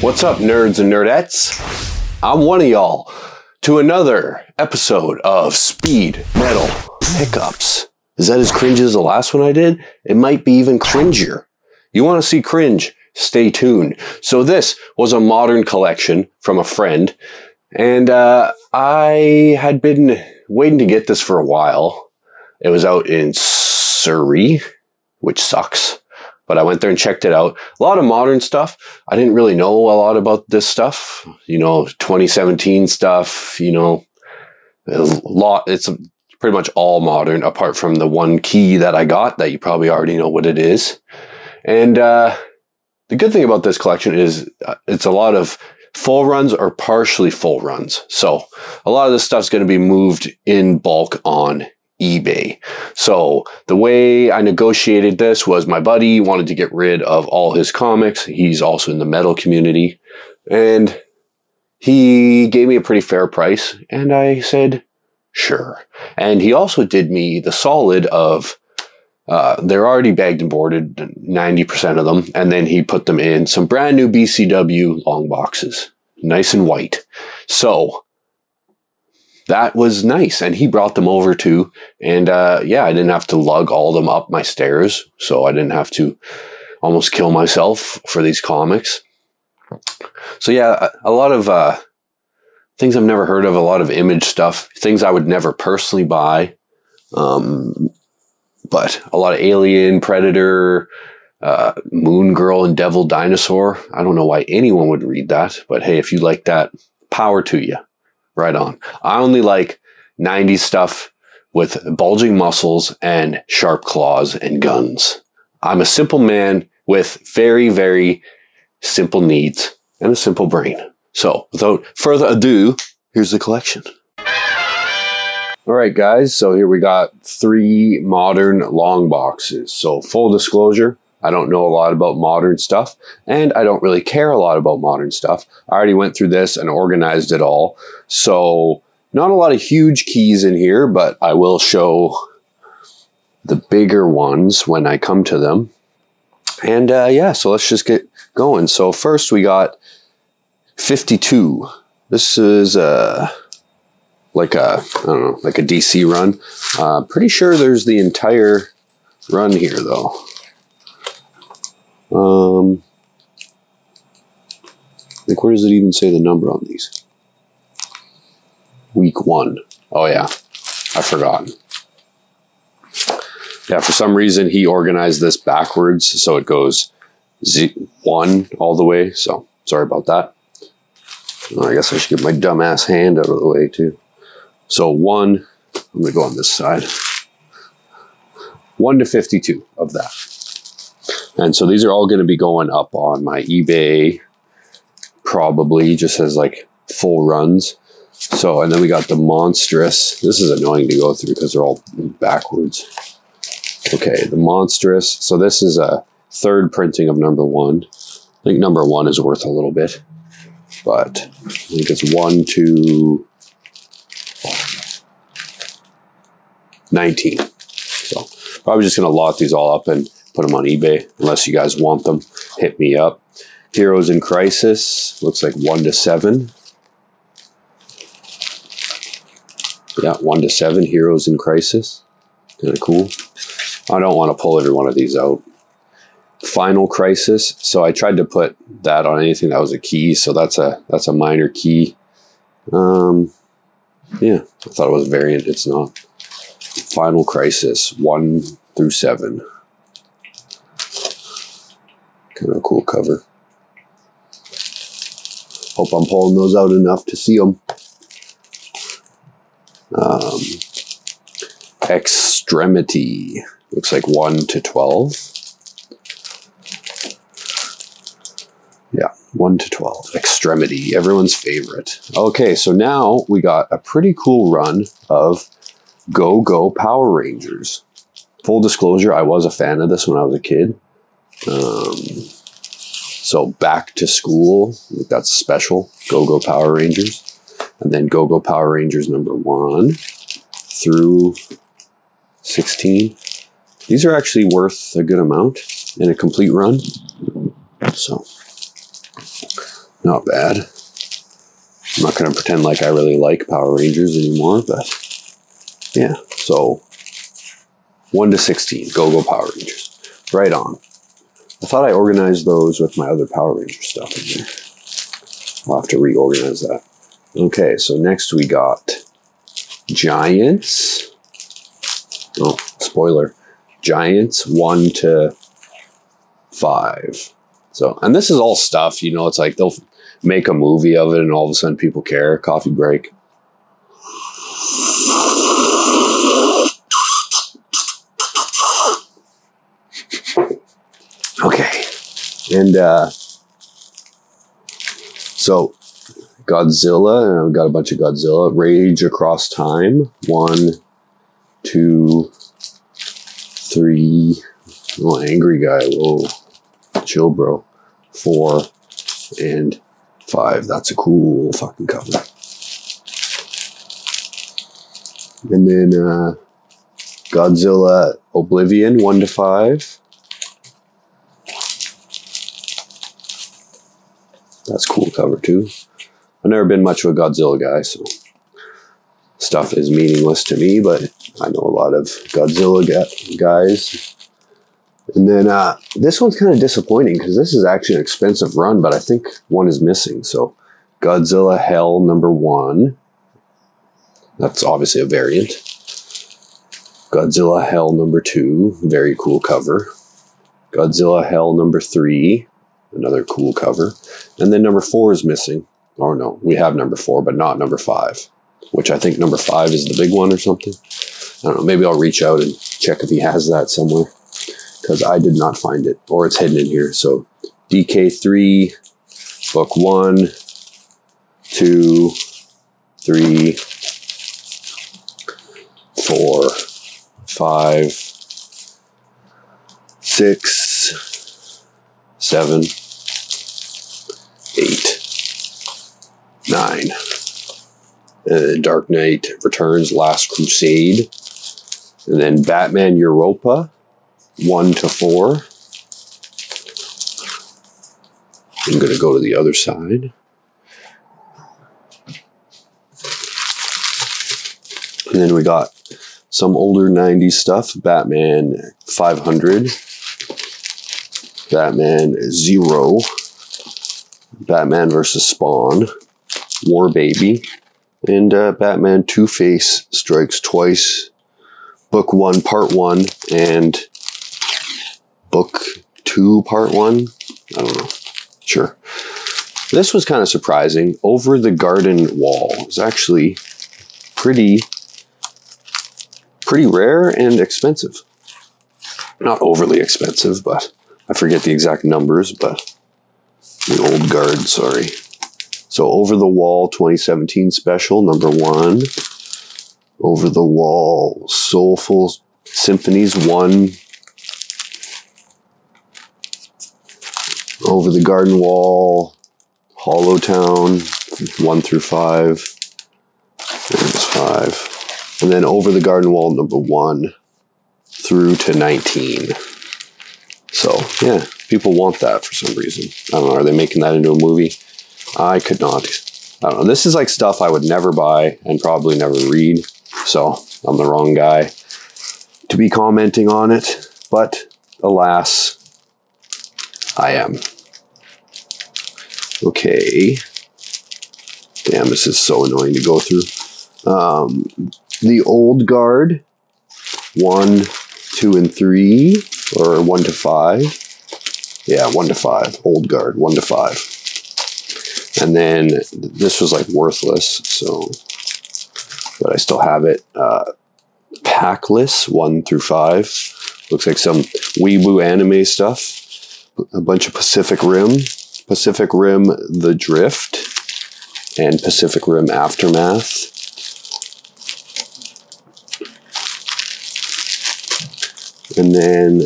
What's up, nerds and nerdettes? I'm one of y'all to another episode of Speed Metal Pickups. Is that as cringe as the last one I did? It might be even cringier. You want to see cringe? Stay tuned. So this was a modern collection from a friend, and I had been waiting to get this for a while. It was out in Surrey, which sucks. But I went there and checked it out. A lot of modern stuff. I didn't really know a lot about this stuff. You know, 2017 stuff, you know, a lot. It's pretty much all modern, apart from the one key that I got that you probably already know what it is. And the good thing about this collection is it's a lot of full runs or partially full runs. So a lot of this stuff's going to be moved in bulk on eBay. So the way I negotiated this was my buddy wanted to get rid of all his comics. He's also in the metal community, and he gave me a pretty fair price, and I said, sure. And he also did me the solid of, they're already bagged and boarded, 90% of them, and then he put them in some brand new BCW long boxes, nice and white. So that was nice, and he brought them over too, and yeah, I didn't have to lug all them up my stairs, so I didn't have to almost kill myself for these comics. So yeah, a lot of things I've never heard of, a lot of Image stuff, things I would never personally buy, but a lot of Alien, Predator, Moon Girl, and Devil Dinosaur. I don't know why anyone would read that, but hey, if you like that, power to you. Right on. I only like 90s stuff with bulging muscles and sharp claws and guns. I'm a simple man with very, very simple needs and a simple brain. So without further ado, here's the collection. All right, guys. So here we got 3 modern long boxes. So full disclosure, I don't know a lot about modern stuff, and I don't really care a lot about modern stuff. I already went through this and organized it all. So not a lot of huge keys in here, but I will show the bigger ones when I come to them. And yeah, so let's just get going. So first we got 52. This is like a, I don't know, like a DC run. Pretty sure there's the entire run here though. Like, where does it even say the number on these? Week 1. Oh yeah, I forgot. Yeah, for some reason he organized this backwards, so it goes 1 all the way. So sorry about that. I guess I should get my dumbass hand out of the way too. So 1, I'm gonna go on this side. 1 to 52 of that. And so these are all going to be going up on my eBay, probably just as like full runs. So, and then we got the Monstrous. This is annoying to go through because they're all backwards. Okay, the Monstrous. So this is a 3rd printing of number 1. I think number 1 is worth a little bit, but I think it's 1 to 19. So probably just going to lot these all up and put them on eBay. Unless you guys want them, hit me up. Heroes in Crisis, looks like 1 to 7. Yeah, 1 to 7, Heroes in Crisis. Kind of cool. I don't want to pull every one of these out. Final Crisis. So I tried to put that on anything that was a key. So that's a minor key. Yeah, I thought it was a variant. It's not. Final Crisis, 1 through 7. Kind of a cool cover. Hope I'm pulling those out enough to see them. Extremity. Looks like 1 to 12. Yeah, 1 to 12. Extremity. Everyone's favorite. Okay, so now we got a pretty cool run of Go-Go Power Rangers. Full disclosure, I was a fan of this when I was a kid. So Back to School, that's special. Go-Go Power Rangers. And then Go-Go Power Rangers number 1 through 16. These are actually worth a good amount in a complete run. So Not bad. I'm not going to pretend like I really like Power Rangers anymore, but yeah. So 1 to 16, Go Power Rangers. Right on. I thought I organized those with my other Power Ranger stuff in there. I'll have to reorganize that. Okay, so next we got Giants. Oh, spoiler. Giants 1 to 5. So, and this is all stuff, you know, it's like they'll make a movie of it and all of a sudden people care. Coffee break. Okay. And so Godzilla, and I've got a bunch of Godzilla. Rage Across Time. 1, 2, 3. Oh, angry guy. Whoa. Chill, bro. 4 and 5. That's a cool fucking cover. And then Godzilla Oblivion 1 to 5. That's a cool cover too. I've never been much of a Godzilla guy, so stuff is meaningless to me, but I know a lot of Godzilla guys. And then this one's kind of disappointing because this is actually an expensive run, but I think one is missing. So Godzilla Hell #1. That's obviously a variant. Godzilla Hell #2. Very cool cover. Godzilla Hell #3. Another cool cover. And then #4 is missing. Or no, we have #4, but not #5. Which I think #5 is the big one or something. I don't know. Maybe I'll reach out and check if he has that somewhere. Because I did not find it. Or it's hidden in here. So DK3, book 1, 2, 3, 4, 5, 6, 7, 8, 9. Dark Knight Returns, Last Crusade. And then Batman Europa, 1 to 4. I'm going to go to the other side. And then we got some older 90s stuff. Batman 500. Batman Zero. Batman vs. Spawn. War Baby. And Batman Two-Face Strikes Twice. Book 1, Part 1. And Book 2, Part 1. I don't know. Sure. This was kind of surprising. Over the Garden Wall is actually pretty rare and expensive. Not overly expensive, but I forget the exact numbers, but the old guard, sorry. So Over the Wall 2017 special, #1. Over the Wall Soulful Symphonies 1. Over the Garden Wall Hollow Town 1 through 5. There's 5. And then Over the Garden Wall #1 through to 19. So, yeah, people want that for some reason. I don't know, are they making that into a movie? I could not. I don't know. This is like stuff I would never buy and probably never read. So, I'm the wrong guy to be commenting on it. But, alas, I am. Okay. Damn, this is so annoying to go through. The Old Guard, 1, 2, and 3, or 1 to 5. Yeah, 1 to 5. Old Guard, 1 to 5. And then this was like worthless, so, but I still have it. Packless, 1 through 5. Looks like some weeboo anime stuff. A bunch of Pacific Rim. Pacific Rim The Drift. And Pacific Rim Aftermath. And then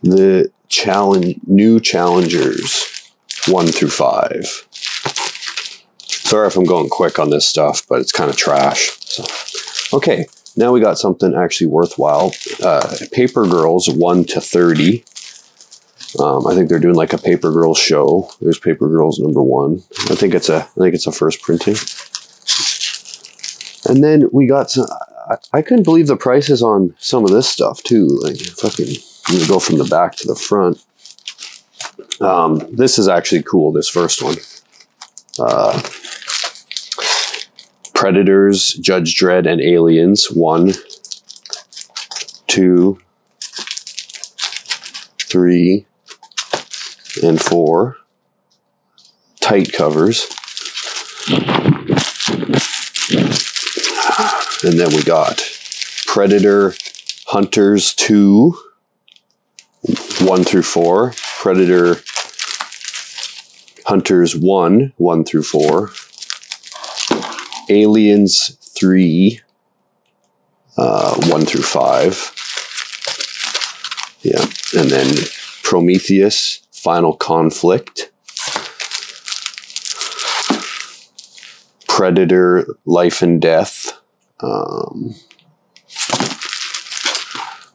the new Challengers 1 through 5. Sorry if I'm going quick on this stuff, but it's kind of trash. So, okay, now we got something actually worthwhile. Paper Girls 1 to 30. I think they're doing like a Paper Girls show. There's Paper Girls #1. I think it's a first printing. And then we got some. I couldn't believe the prices on some of this stuff too. Like fucking, I'm gonna go from the back to the front. This is actually cool. This first one. Predators, Judge Dredd, and Aliens. 1, 2, 3, and 4. Tight covers. And then we got Predator Hunters 2, 1 through 4. Predator Hunters 1, 1 through 4. Aliens 3, 1 through 5. Yeah, and then Prometheus, Final Conflict. Predator, Life and Death.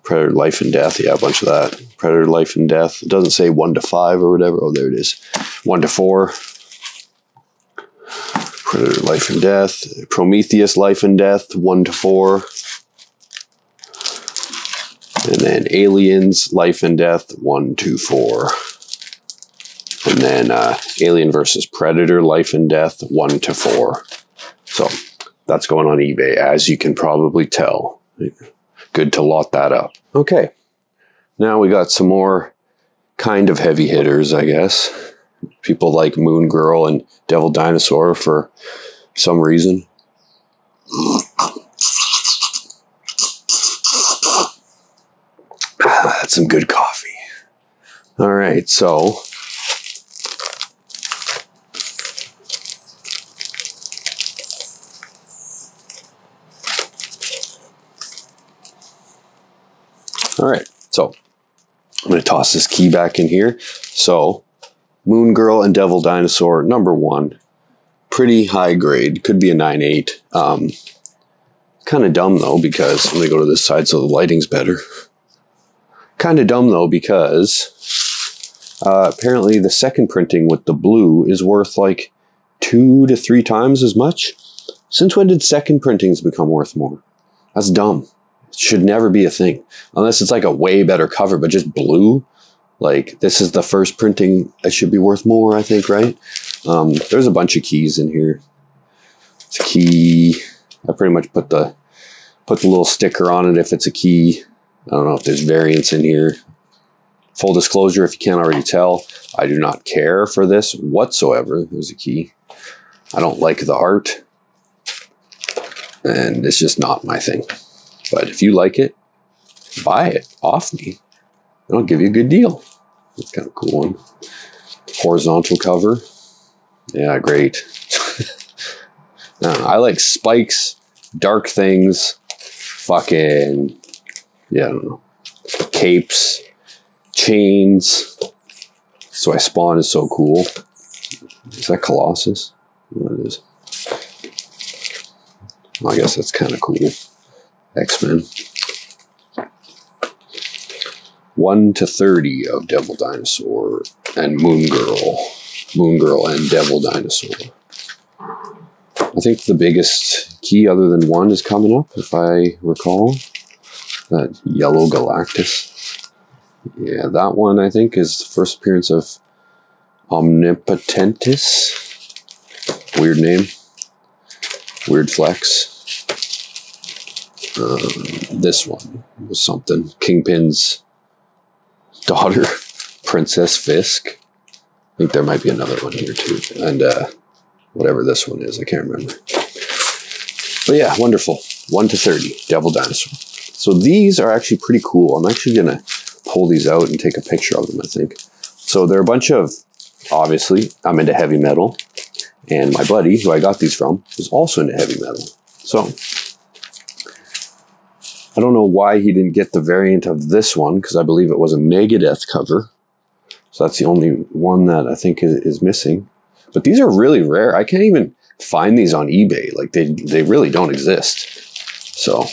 Predator, Life and Death. Yeah, a bunch of that. Predator, Life and Death. It doesn't say 1 to 5 or whatever. Oh, there it is. 1 to 4. Predator, Life and Death. Prometheus, Life and Death. 1 to 4. And then Aliens, Life and Death. 1 to 4. And then Alien versus Predator, Life and Death. 1 to 4. So that's going on eBay, as you can probably tell. Good to lot that up. Okay, now we got some more kind of heavy hitters, I guess. People like Moon Girl and Devil Dinosaur for some reason. That's some good coffee. All right, so all right, so I'm going to toss this key back in here. So, Moon Girl and Devil Dinosaur, #1. Pretty high grade. Could be a 9.8. Kind of dumb, though, because... Let me go to this side so the lighting's better. Kind of dumb, though, because... apparently the second printing with the blue is worth, like, 2 to 3 times as much. Since when did second printings become worth more? That's dumb. Should never be a thing unless it's like a way better cover, but just blue. Like this is the first printing. It should be worth more, I think, right? There's a bunch of keys in here. It's a key. I pretty much put the little sticker on it if it's a key. I don't know if there's variants in here. Full disclosure, if you can't already tell, I do not care for this whatsoever. There's a key. I don't like the art, and it's just not my thing. But if you like it, buy it off me. I'll give you a good deal. That's kind of a cool one. Horizontal cover. Yeah, great. I like spikes, dark things, fucking, yeah, I don't know, capes, chains. So I Spawn is so cool. Is that Colossus? What it is? Well, I guess that's kind of cool. X-Men. 1 to 30 of Devil Dinosaur and Moon Girl. Moon Girl and Devil Dinosaur. I think the biggest key other than 1 is coming up, if I recall. That Yellow Galactus. Yeah, that one I think is the first appearance of Omnipotentus. Weird name. Weird flex. This one was something. Kingpin's daughter, Princess Fisk. I think there might be another one here too. And whatever this one is, I can't remember. But yeah, wonderful. 1 to 30, Devil Dinosaur. So these are actually pretty cool. I'm actually going to pull these out and take a picture of them, I think. So they're a bunch of, obviously, I'm into heavy metal. And my buddy, who I got these from, is also into heavy metal. So I don't know why he didn't get the variant of this one, because I believe it was a Megadeth cover. So that's the only one that I think is missing. But these are really rare. I can't even find these on eBay. Like, they really don't exist. So,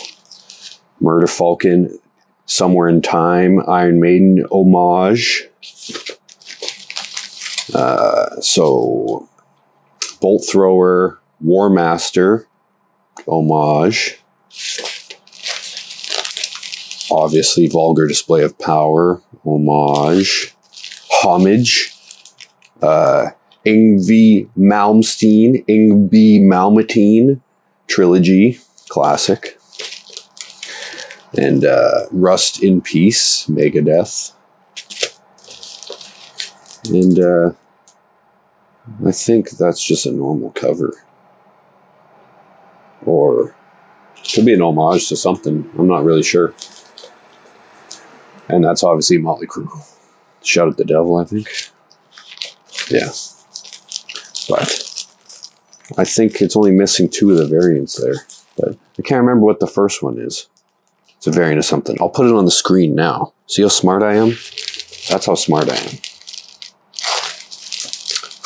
Murder Falcon, Somewhere in Time, Iron Maiden homage. So, Bolt Thrower, War Master, homage. Obviously, Vulgar Display of Power, homage. Homage. Yngwie Malmsteen trilogy, classic. And Rust in Peace, Megadeth. And I think that's just a normal cover. Or it could be an homage to something. I'm not really sure. And that's obviously Motley Crue. Shout at the Devil, I think. Yeah. But I think it's only missing 2 of the variants there. But I can't remember what the first one is. It's a variant of something. I'll put it on the screen now. See how smart I am? That's how smart I am.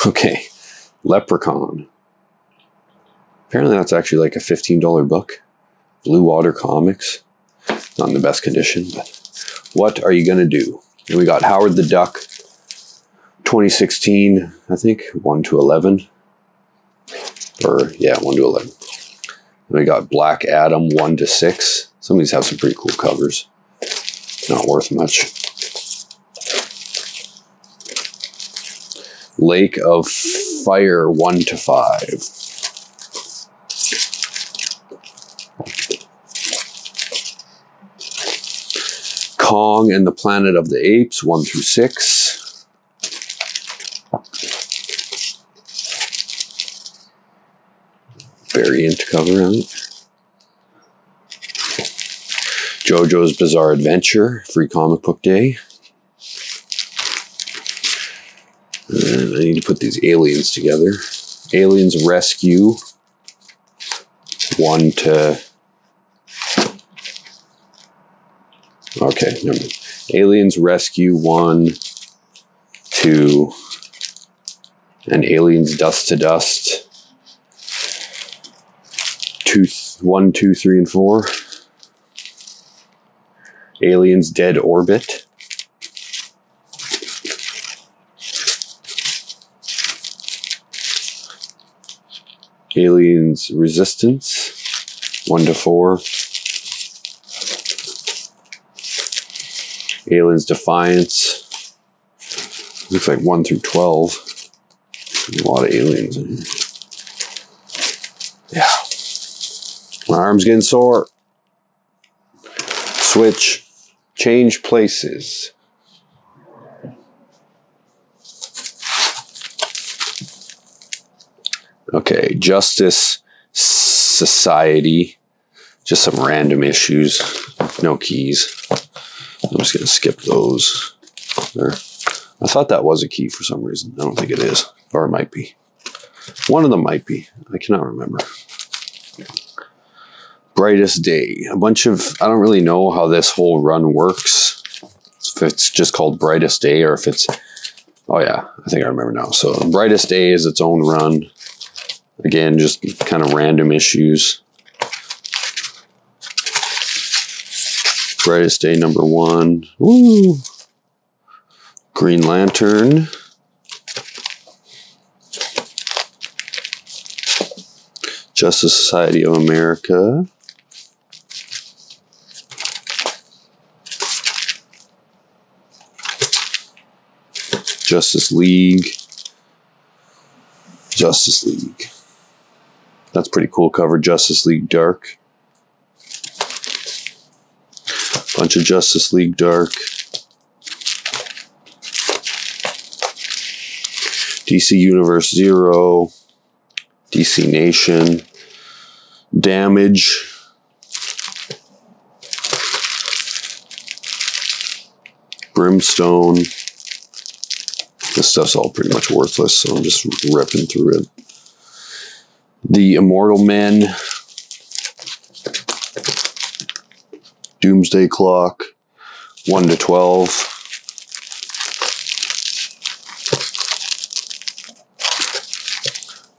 Okay. Leprechaun. Apparently that's actually like a $15 book. Blue Water Comics. Not in the best condition, but what are you going to do? And we got Howard the Duck. 2016, I think, 1-11. Or, yeah, 1-11. And we got Black Adam, 1-6. Some of these have some pretty cool covers. Not worth much. Lake of Fire, 1-5. Kong and the Planet of the Apes, 1-6. Variant cover on it. JoJo's Bizarre Adventure, Free Comic Book Day. And I need to put these aliens together. Aliens Rescue, 1 to... Okay, never mind. Aliens Rescue 1, 2, and Aliens Dust to Dust. 1, 2, 3, and 4. Aliens Dead Orbit. Aliens Resistance, 1-4. Aliens Defiance. Looks like 1-12. A lot of aliens in here. Yeah. My arm's getting sore. Switch. Change places. Okay, Justice Society. Just some random issues. No keys. I'm just going to skip those. There. I thought that was a key for some reason. I don't think it is. Or it might be. One of them might be. I cannot remember. Brightest Day. A bunch of... I don't really know how this whole run works. If it's just called Brightest Day or if it's... Oh yeah, I think I remember now. So Brightest Day is its own run. Again, just kind of random issues. Brightest Day #1. Woo! Green Lantern. Justice Society of America. Justice League. Justice League. That's pretty cool cover. Justice League Dark. Bunch of Justice League Dark. DC Universe 0. DC Nation. Damage. Brimstone. This stuff's all pretty much worthless, so I'm just ripping through it. The Immortal Men. Doomsday Clock. 1-12.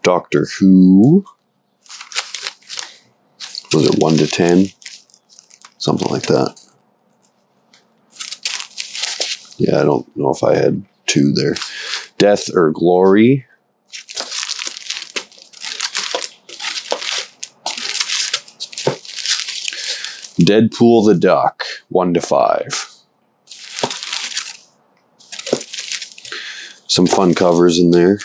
Doctor Who. Was it 1-10? Something like that. Yeah, I don't know if I had 2 there. Death or Glory. Deadpool the Duck, 1 to 5. Some fun covers in there.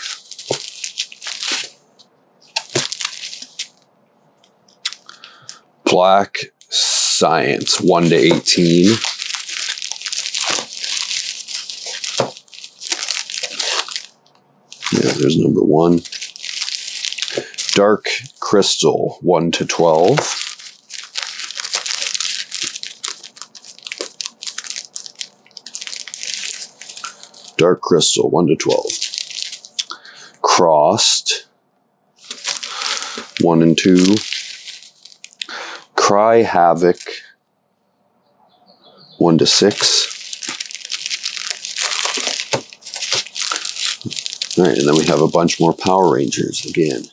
Black Science, 1 to 18. Yeah, there's number 1. Dark Crystal, 1 to 12. Dark Crystal, 1 to 12. Crossed, 1 and 2. Cry Havoc, 1 to 6. All right, and then we have a bunch more Power Rangers again.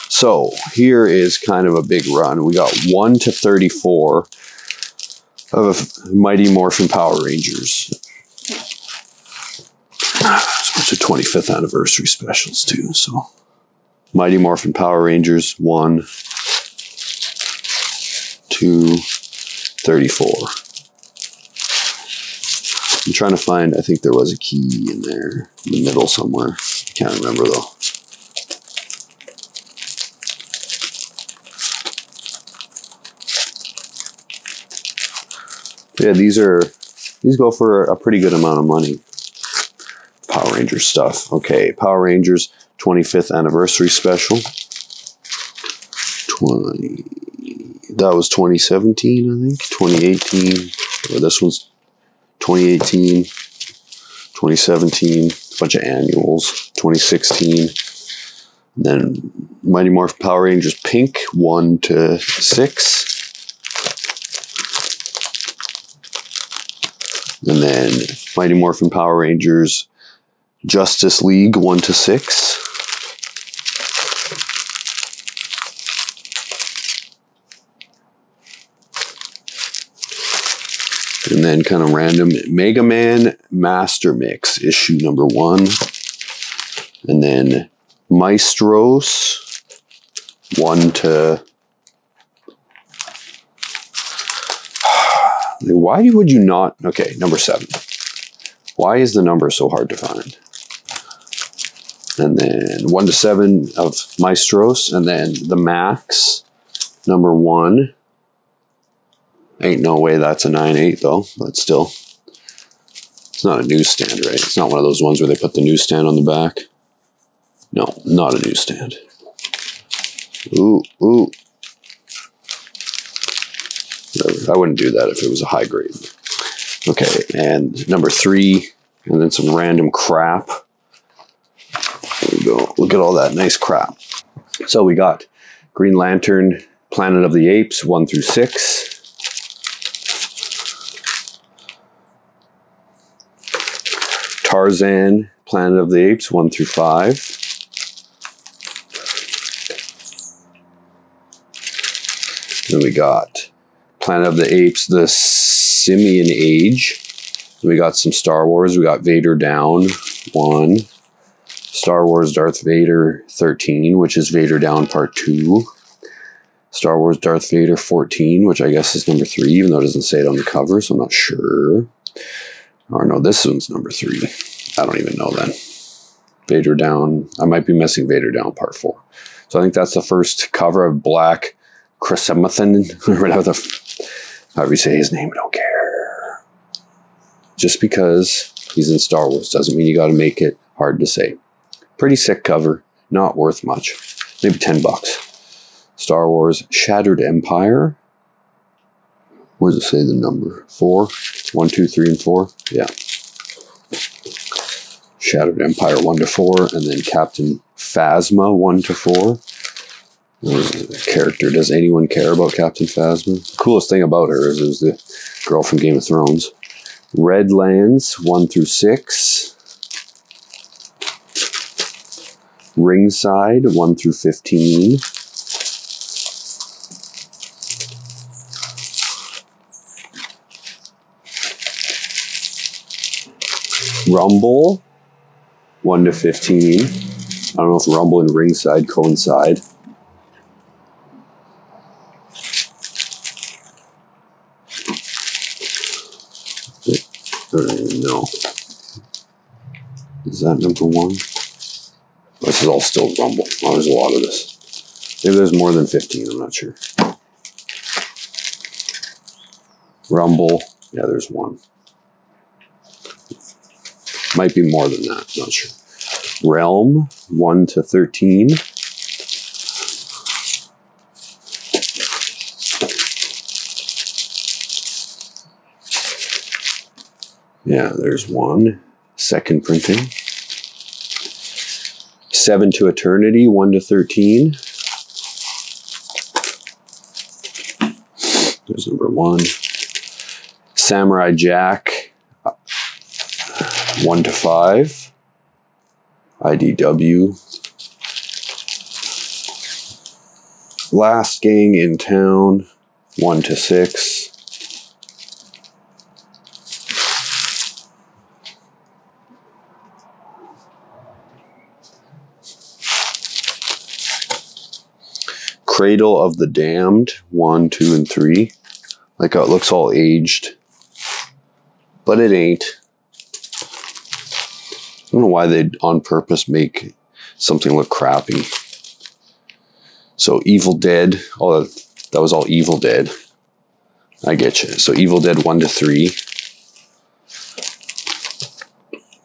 So here is kind of a big run. We got 1 to 34 of Mighty Morphin Power Rangers. There's a bunch of 25th anniversary specials too. So Mighty Morphin Power Rangers, 1, 2, 34. I'm trying to find, I think there was a key in there in the middle somewhere. I can't remember though. Yeah, these go for a pretty good amount of money. Power Rangers stuff. Okay, Power Rangers 25th anniversary special. That was 2017, I think. 2018. Or this one's 2018. 2017. A bunch of annuals. 2016. And then Mighty Morphin Power Rangers Pink, 1 to 6. And then Mighty Morphin Power Rangers Justice League, 1 to 6. And then kind of random Mega Man Master Mix, issue number 1. And then Maestros, 1 to... Why would you not... Okay, number 7. Why is the number so hard to find? And then 1 to 7 of Maestros. And then the Max, number 1. Ain't no way that's a 9/8 though, but still. It's not a newsstand, right? It's not one of those ones where they put the newsstand on the back. No, not a newsstand. Ooh, ooh. I wouldn't do that if it was a high grade. Okay, and number 3, and then some random crap. There we go. Look at all that nice crap. So we got Green Lantern, Planet of the Apes, 1 through 6. Tarzan, Planet of the Apes, 1 through 5. Then we got Planet of the Apes, the Simian Age. We got some Star Wars. We got Vader Down, 1. Star Wars Darth Vader 13, which is Vader Down Part 2. Star Wars Darth Vader 14, which I guess is number 3, even though it doesn't say it on the cover, so I'm not sure. Or no, this one's number 3. I don't even know then. Vader Down. I might be missing Vader Down Part 4. So I think that's the first cover of Black Chrysanthemum, or whatever however you say his name, I don't care. Just because he's in Star Wars doesn't mean you got to make it hard to say. Pretty sick cover. Not worth much. Maybe $10. Star Wars Shattered Empire. Where does it say the number? 4? 1, 2, 3, and 4? Yeah. Shattered Empire 1 to 4. And then Captain Phasma 1 to 4. Character. Does anyone care about Captain Phasma? The coolest thing about her is it was the girl from Game of Thrones. Redlands 1 through 6. Ringside 1 through 15. Rumble 1 to 15. I don't know if Rumble and Ringside coincide. No. Is that number 1? This is all still Rumble. Oh, there's a lot of this. Maybe there's more than 15, I'm not sure. Rumble, yeah, there's 1. Might be more than that, not sure. Realm, 1 to 13. Yeah, there's 1. Second printing. 7 to Eternity, 1 to 13. There's number 1. Samurai Jack, 1 to 5. IDW. Last Gang in Town, 1 to 6. Cradle of the Damned, 1, 2, and 3. Like how it looks all aged. But it ain't. I don't know why they'd on purpose make something look crappy. So Evil Dead. Oh, that was all Evil Dead. I get you. So Evil Dead 1 to 3.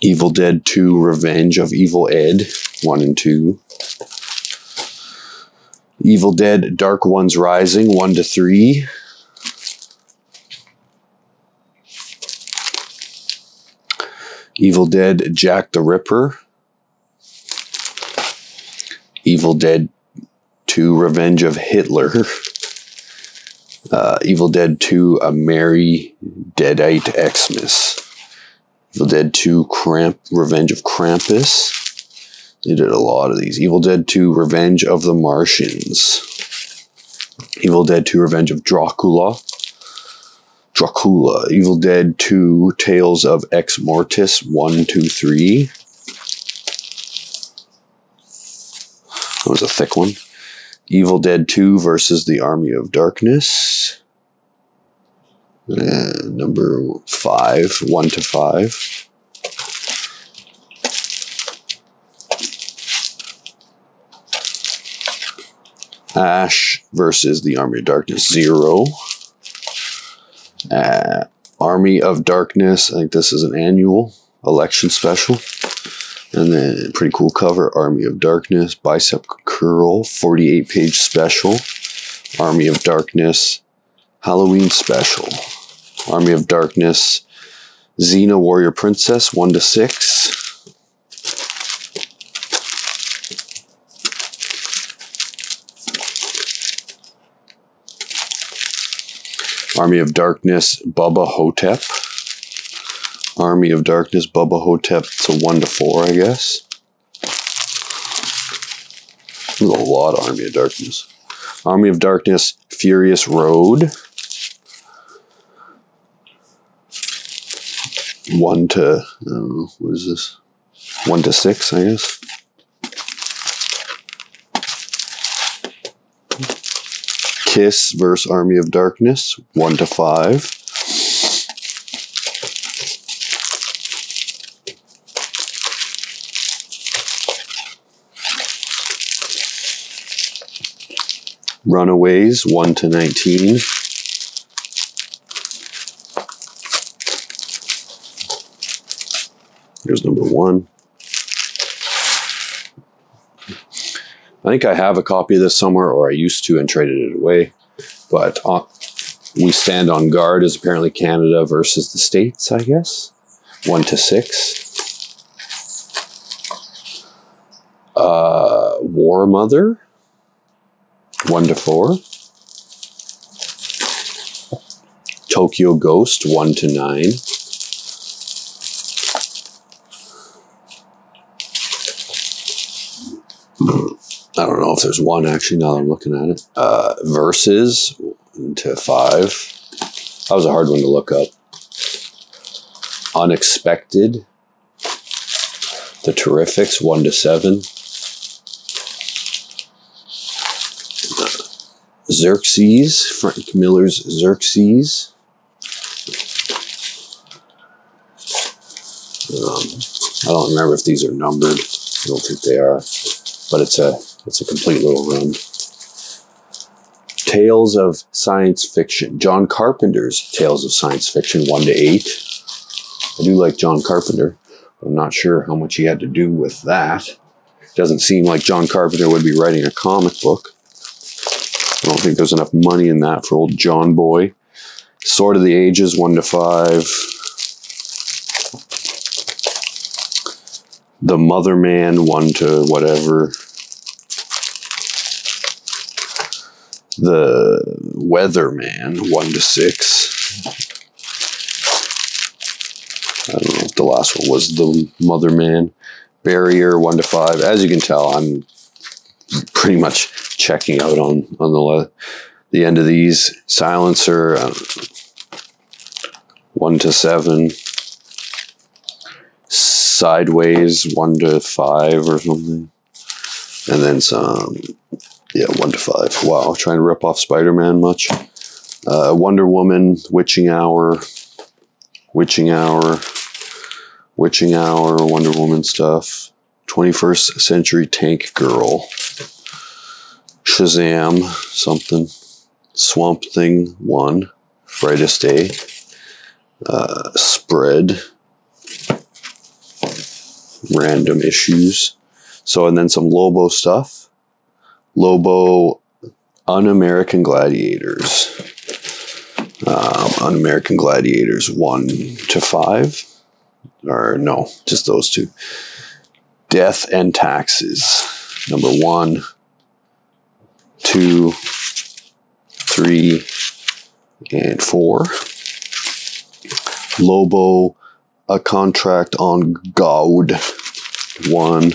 Evil Dead 2 Revenge of Evil Ed, 1 and 2. Evil Dead Dark Ones Rising, 1 to 3. Evil Dead Jack the Ripper. Evil Dead 2 Revenge of Hitler. Evil Dead 2 A Merry Deadite Xmas. Evil Dead 2 Revenge of Krampus. They did a lot of these. Evil Dead 2 Revenge of the Martians. Evil Dead 2 Revenge of Dracula. Evil Dead 2 Tales of Ex Mortis 1, 2, 3. That was a thick one. Evil Dead 2 versus the Army of Darkness. Number 5, 1 to 5. Ash versus the Army of Darkness 0. Army of Darkness, I think this is an annual election special. And then pretty cool cover, Army of Darkness, Bicep Curl, 48-page special. Army of Darkness, Halloween special. Army of Darkness, Xena Warrior Princess, 1 to 6. Army of Darkness, Bubba Hotep. Army of Darkness, Bubba Hotep, it's a 1 to 4, I guess. There's a lot of Army of Darkness. Army of Darkness, Furious Road. 1 to, I don't know, what is this? 1 to 6, I guess. Kiss vs. Army of Darkness, 1 to 5. Runaways, 1 to 19. Here's number 1. I think I have a copy of this somewhere, or I used to and traded it away. But We Stand on Guard is apparently Canada versus the States, I guess. 1 to 6. War Mother. 1 to 4. Tokyo Ghost, 1 to 9. I don't know if there's 1 actually now that I'm looking at it. Versus, 1 to 5. That was a hard one to look up. Unexpected. The Terrifics, 1 to 7. Xerxes, Frank Miller's Xerxes. I don't remember if these are numbered. I don't think they are, but it's a complete little run. Tales of Science Fiction. John Carpenter's Tales of Science Fiction, 1 to 8. I do like John Carpenter, but I'm not sure how much he had to do with that. Doesn't seem like John Carpenter would be writing a comic book. I don't think there's enough money in that for old John Boy. Sword of the Ages, 1 to 5. The Motherman, 1 to whatever. The Weatherman, 1 to 6. I don't know if the last one was the Motherman. Barrier, 1 to 5. As you can tell, I'm pretty much checking out on the end of these. Silencer, 1 to 7. Sideways, 1 to 5 or something. And then some, yeah, 1 to 5. Wow, trying to rip off Spider-Man much. Wonder Woman, Witching Hour, Wonder Woman stuff. 21st Century Tank Girl. Shazam, something. Swamp Thing 1. Brightest Day. Spread. Random issues. So, and then some Lobo stuff. Lobo Un-American Gladiators. Un-American Gladiators 1 to 5. Or no, just those two. Death and Taxes. Number 1, 2, 3, and 4. Lobo, A Contract on God. 1,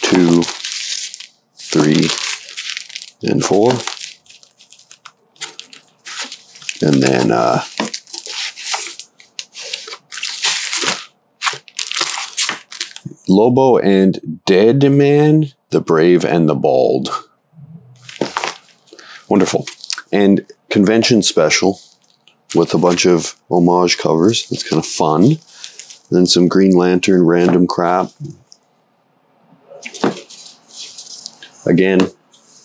2, 3, and 4. And then Lobo and Dead Man, The Brave and the Bald. Wonderful. And convention special with a bunch of homage covers. That's kind of fun. Then some Green Lantern random crap. Again,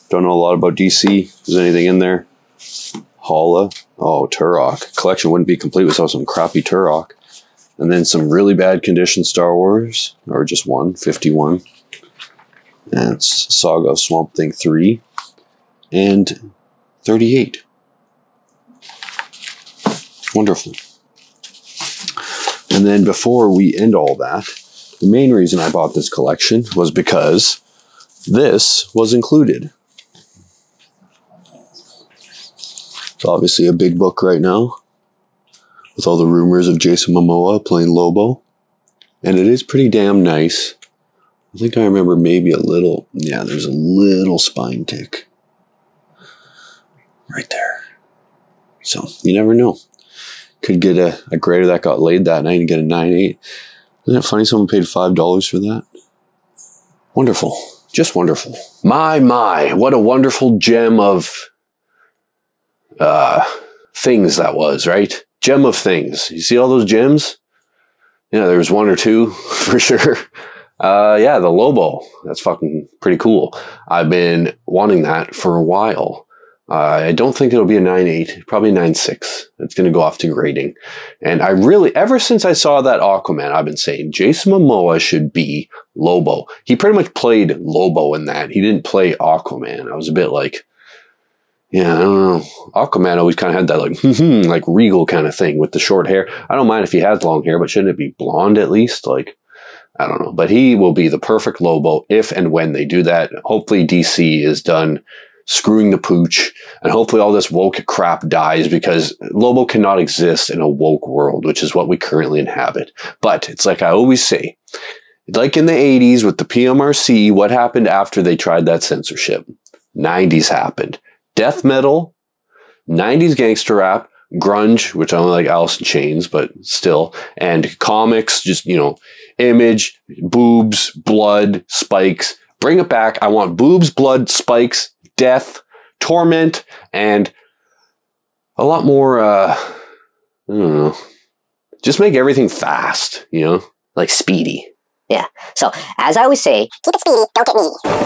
don't know a lot about DC. Is there anything in there? Holla. Oh, Turok. Collection wouldn't be complete without some crappy Turok. And then some really bad condition Star Wars. Or just one, 51. And it's Saga of Swamp Thing 3. And 38. Wonderful. And then before we end all that, the main reason I bought this collection was because this was included. It's obviously a big book right now with all the rumors of Jason Momoa playing Lobo. And it is pretty damn nice. I think I remember maybe a little, yeah, there's a little spine tick right there. So you never know. Could get a grader that got laid that night and get a 9.8. Isn't it funny someone paid $5 for that? Wonderful. Just wonderful. My, what a wonderful gem of things that was, right? Gem of things. You see all those gems? Yeah, there was 1 or 2 for sure. Yeah, the Lobo. That's fucking pretty cool. I've been wanting that for a while. I don't think it'll be a 9.8, probably 9.6. It's going to go off to grading. And I really, ever since I saw that Aquaman, I've been saying Jason Momoa should be Lobo. He pretty much played Lobo in that. He didn't play Aquaman. I was a bit like, yeah, I don't know. Aquaman always kind of had that like, like regal kind of thing with the short hair. I don't mind if he has long hair, but shouldn't it be blonde at least? Like, I don't know. But he will be the perfect Lobo if and when they do that. Hopefully DC is done screwing the pooch, and hopefully all this woke crap dies, because Lobo cannot exist in a woke world, which is what we currently inhabit. But it's like I always say, like in the 80s with the PMRC, what happened after they tried that censorship? 90s happened. Death metal, 90s gangster rap, grunge, which I only like Alice in Chains, but still, and comics, just, you know, Image, boobs, blood, spikes. Bring it back. I want boobs, blood, spikes, death, torment, and a lot more, I don't know. Just make everything fast, you know? Like Speedy. Yeah. So, as I always say, keep it speedy, don't get needy.